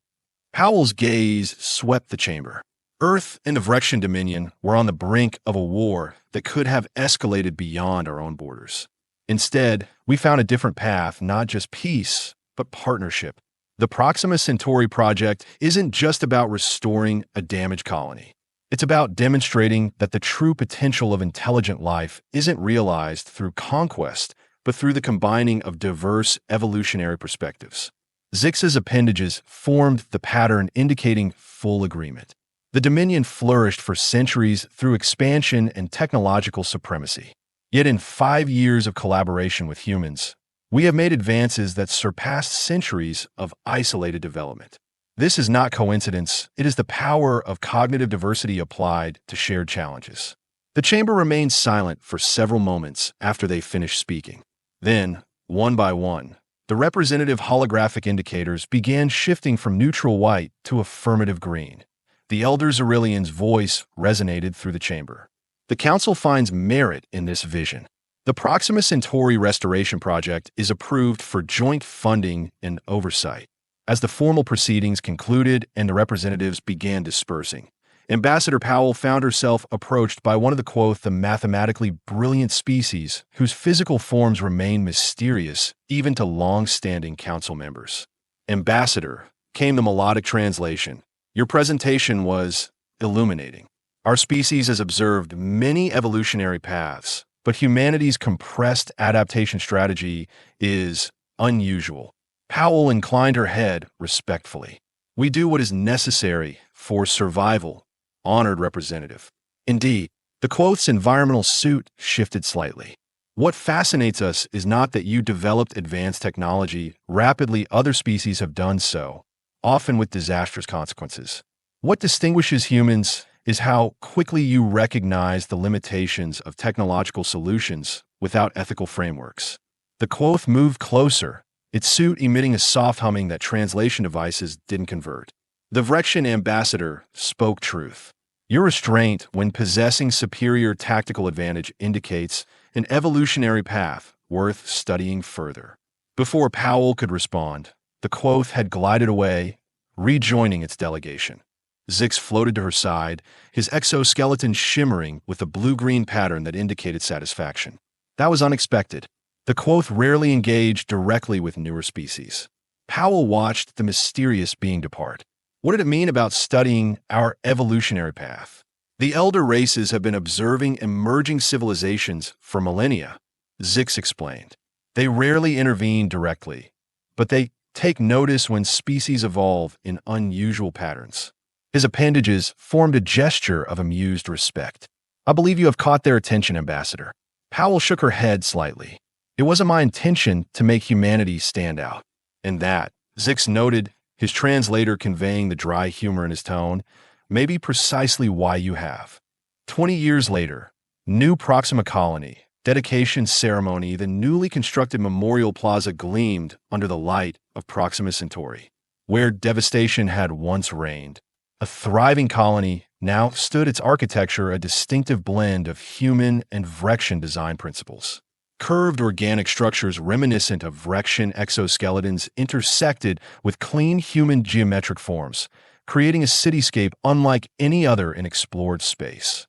Powell's gaze swept the chamber. Earth and the Vrexian Dominion were on the brink of a war that could have escalated beyond our own borders. Instead, we found a different path, not just peace, but partnership. The Proxima Centauri project isn't just about restoring a damaged colony. It's about demonstrating that the true potential of intelligent life isn't realized through conquest, but through the combining of diverse evolutionary perspectives. Zix's appendages formed the pattern indicating full agreement. The Dominion flourished for centuries through expansion and technological supremacy. Yet in 5 years of collaboration with humans, we have made advances that surpassed centuries of isolated development. This is not coincidence, it is the power of cognitive diversity applied to shared challenges. The chamber remained silent for several moments after they finished speaking. Then, one by one, the representative holographic indicators began shifting from neutral white to affirmative green. The Elder Xyrillian's voice resonated through the chamber. The Council finds merit in this vision. The Proxima Centauri Restoration Project is approved for joint funding and oversight. As the formal proceedings concluded and the representatives began dispersing, Ambassador Powell found herself approached by one of the mathematically brilliant species whose physical forms remain mysterious even to long-standing council members. Ambassador, came the melodic translation. Your presentation was illuminating. Our species has observed many evolutionary paths, but humanity's compressed adaptation strategy is unusual. Powell inclined her head respectfully. We do what is necessary for survival, honored representative. Indeed, the quote's environmental suit shifted slightly. What fascinates us is not that you developed advanced technology rapidly, other species have done so, often with disastrous consequences. What distinguishes humans is how quickly you recognize the limitations of technological solutions without ethical frameworks. The quoth moved closer, its suit emitting a soft humming that translation devices didn't convert. The Vrexian ambassador spoke truth. Your restraint, when possessing superior tactical advantage, indicates an evolutionary path worth studying further. Before Powell could respond, the quoth had glided away, rejoining its delegation. Zix floated to her side, his exoskeleton shimmering with a blue-green pattern that indicated satisfaction. That was unexpected. The quoth rarely engaged directly with newer species. Powell watched the mysterious being depart. What did it mean about studying our evolutionary path? The elder races have been observing emerging civilizations for millennia, Zix explained. They rarely intervene directly, but they take notice when species evolve in unusual patterns. His appendages formed a gesture of amused respect. I believe you have caught their attention, Ambassador. Powell shook her head slightly. It wasn't my intention to make humanity stand out. And that, Zix noted, his translator conveying the dry humor in his tone, may be precisely why you have. 20 years later, new Proxima Colony, dedication ceremony, the newly constructed memorial plaza gleamed under the light of Proxima Centauri. Where devastation had once reigned, a thriving colony now stood, its architecture a distinctive blend of human and Vrexian design principles. Curved organic structures reminiscent of Vrexian exoskeletons intersected with clean human geometric forms, creating a cityscape unlike any other in explored space.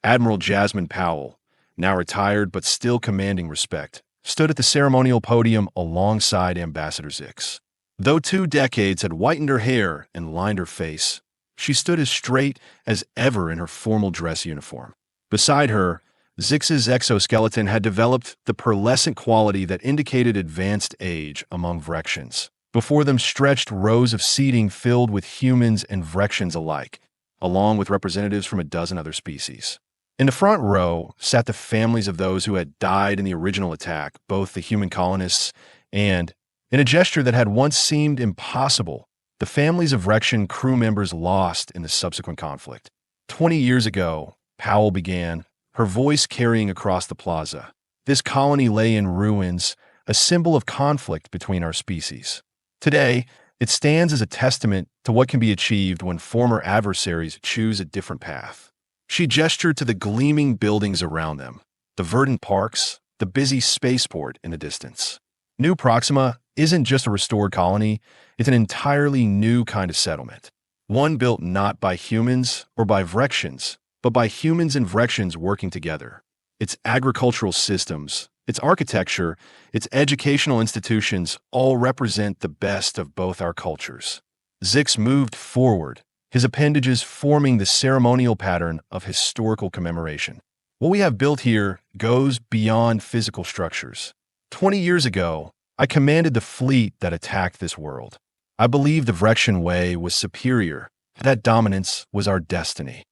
Admiral Jasmine Powell, now retired but still commanding respect, stood at the ceremonial podium alongside Ambassador Zix. Though 2 decades had whitened her hair and lined her face, she stood as straight as ever in her formal dress uniform. Beside her, Zix's exoskeleton had developed the pearlescent quality that indicated advanced age among Vrexians. Before them stretched rows of seating filled with humans and Vrexians alike, along with representatives from a dozen other species. In the front row sat the families of those who had died in the original attack, both the human colonists and, in a gesture that had once seemed impossible, the families of Vrexian crew members lost in the subsequent conflict. 20 years ago, Powell began, her voice carrying across the plaza. This colony lay in ruins, a symbol of conflict between our species. Today, it stands as a testament to what can be achieved when former adversaries choose a different path. She gestured to the gleaming buildings around them, the verdant parks, the busy spaceport in the distance. New Proxima isn't just a restored colony, it's an entirely new kind of settlement. One built not by humans or by Vrexians, but by humans and Vrexians working together. Its agricultural systems, its architecture, its educational institutions all represent the best of both our cultures. Zix moved forward, his appendages forming the ceremonial pattern of historical commemoration. What we have built here goes beyond physical structures. 20 years ago, I commanded the fleet that attacked this world. I believed the Vrexian way was superior. That dominance was our destiny.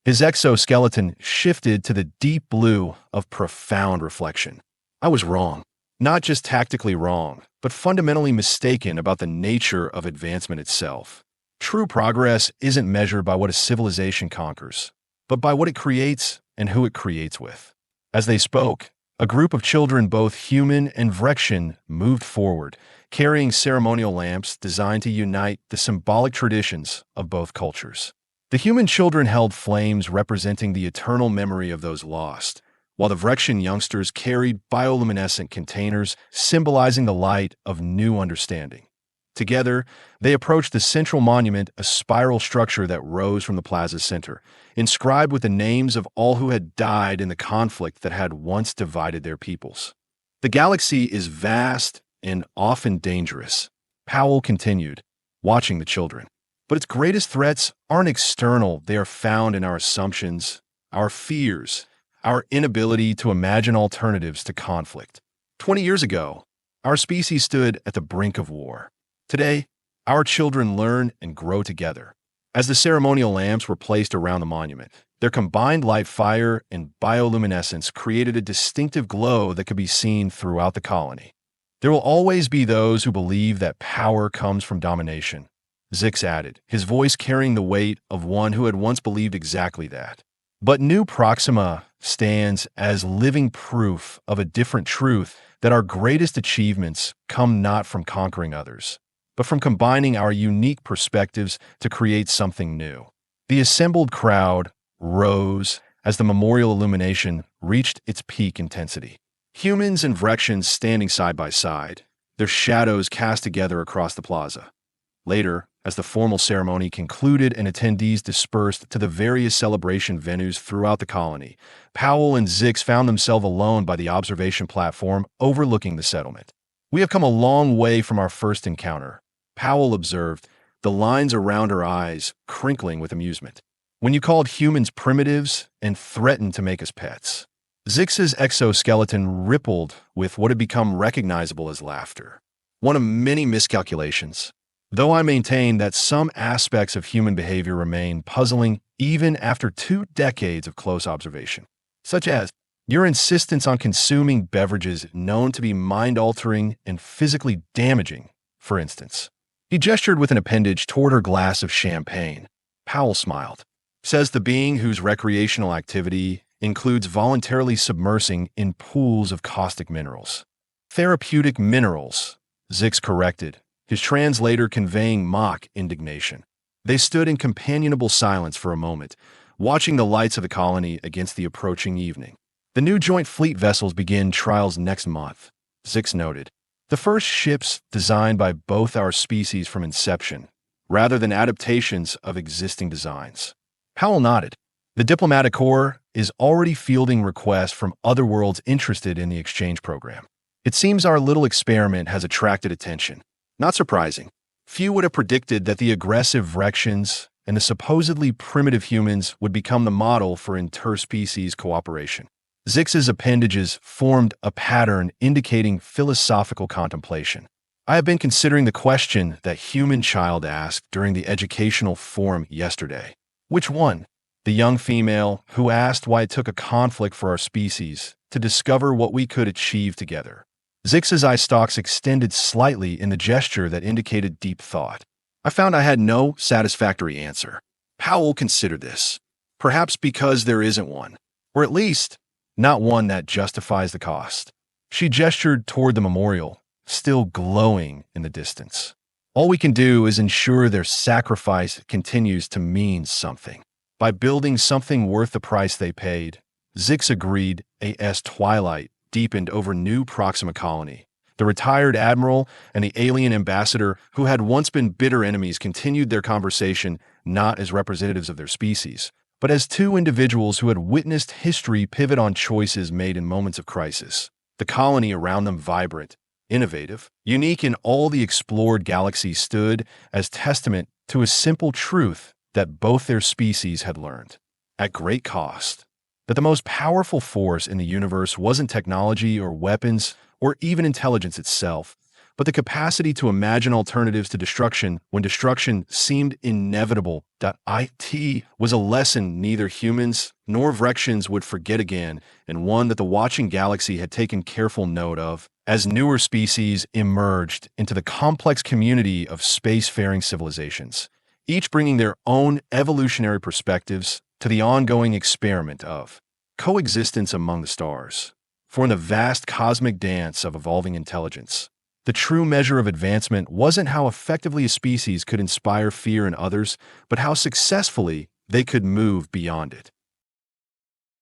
His exoskeleton shifted to the deep blue of profound reflection. I was wrong. Not just tactically wrong, but fundamentally mistaken about the nature of advancement itself. True progress isn't measured by what a civilization conquers, but by what it creates and who it creates with. As they spoke, a group of children, both human and Vrexian, moved forward, carrying ceremonial lamps designed to unite the symbolic traditions of both cultures. The human children held flames representing the eternal memory of those lost, while the Vrexian youngsters carried bioluminescent containers symbolizing the light of new understanding. Together, they approached the central monument, a spiral structure that rose from the plaza's center, inscribed with the names of all who had died in the conflict that had once divided their peoples. The galaxy is vast and often dangerous, Powell continued, watching the children. But its greatest threats aren't external, they are found in our assumptions, our fears, our inability to imagine alternatives to conflict. 20 years ago, our species stood at the brink of war. Today, our children learn and grow together. As the ceremonial lamps were placed around the monument, their combined light, fire, and bioluminescence created a distinctive glow that could be seen throughout the colony. There will always be those who believe that power comes from domination, Zix added, his voice carrying the weight of one who had once believed exactly that. But New Proxima stands as living proof of a different truth, that our greatest achievements come not from conquering others, but from combining our unique perspectives to create something new. The assembled crowd rose as the memorial illumination reached its peak intensity. Humans and Vrexians standing side by side, their shadows cast together across the plaza. Later, as the formal ceremony concluded and attendees dispersed to the various celebration venues throughout the colony, Powell and Zix found themselves alone by the observation platform overlooking the settlement. "We have come a long way from our first encounter," Powell observed, the lines around her eyes crinkling with amusement. "When you called humans primitives and threatened to make us pets." Zix's exoskeleton rippled with what had become recognizable as laughter. "One of many miscalculations. Though I maintain that some aspects of human behavior remain puzzling even after 2 decades of close observation, such as your insistence on consuming beverages known to be mind-altering and physically damaging, for instance." He gestured with an appendage toward her glass of champagne. Powell smiled. "Says the being whose recreational activity includes voluntarily submersing in pools of caustic minerals." "Therapeutic minerals," Zix corrected, his translator conveying mock indignation. They stood in companionable silence for a moment, watching the lights of the colony against the approaching evening. "The new joint fleet vessels begin trials next month," Zix noted. "The first ships designed by both our species from inception, rather than adaptations of existing designs." Powell nodded. "The diplomatic corps is already fielding requests from other worlds interested in the exchange program. It seems our little experiment has attracted attention. Not surprising. Few would have predicted that the aggressive Vrexians and the supposedly primitive humans would become the model for interspecies cooperation." Zix's appendages formed a pattern indicating philosophical contemplation. "I have been considering the question that human child asked during the educational forum yesterday." "Which one?" "The young female who asked why it took a conflict for our species to discover what we could achieve together." Zix's eye stalks extended slightly in the gesture that indicated deep thought. "I found I had no satisfactory answer." Powell considered this. "Perhaps because there isn't one, or at least not one that justifies the cost." She gestured toward the memorial, still glowing in the distance. "All we can do is ensure their sacrifice continues to mean something. By building something worth the price they paid." Zix agreed. As twilight deepened over New Proxima Colony, The retired admiral and the alien ambassador, who had once been bitter enemies, continued their conversation not as representatives of their species, but as two individuals who had witnessed history pivot on choices made in moments of crisis. The colony around them, vibrant, innovative, unique in all the explored galaxies, stood as testament to a simple truth that both their species had learned, at great cost, that the most powerful force in the universe wasn't technology or weapons or even intelligence itself, but the capacity to imagine alternatives to destruction when destruction seemed inevitable. It was a lesson neither humans nor Vrexians would forget again, and one that the watching galaxy had taken careful note of as newer species emerged into the complex community of spacefaring civilizations, each bringing their own evolutionary perspectives to the ongoing experiment of coexistence among the stars. For in the vast cosmic dance of evolving intelligence, the true measure of advancement wasn't how effectively a species could inspire fear in others, but how successfully they could move beyond it.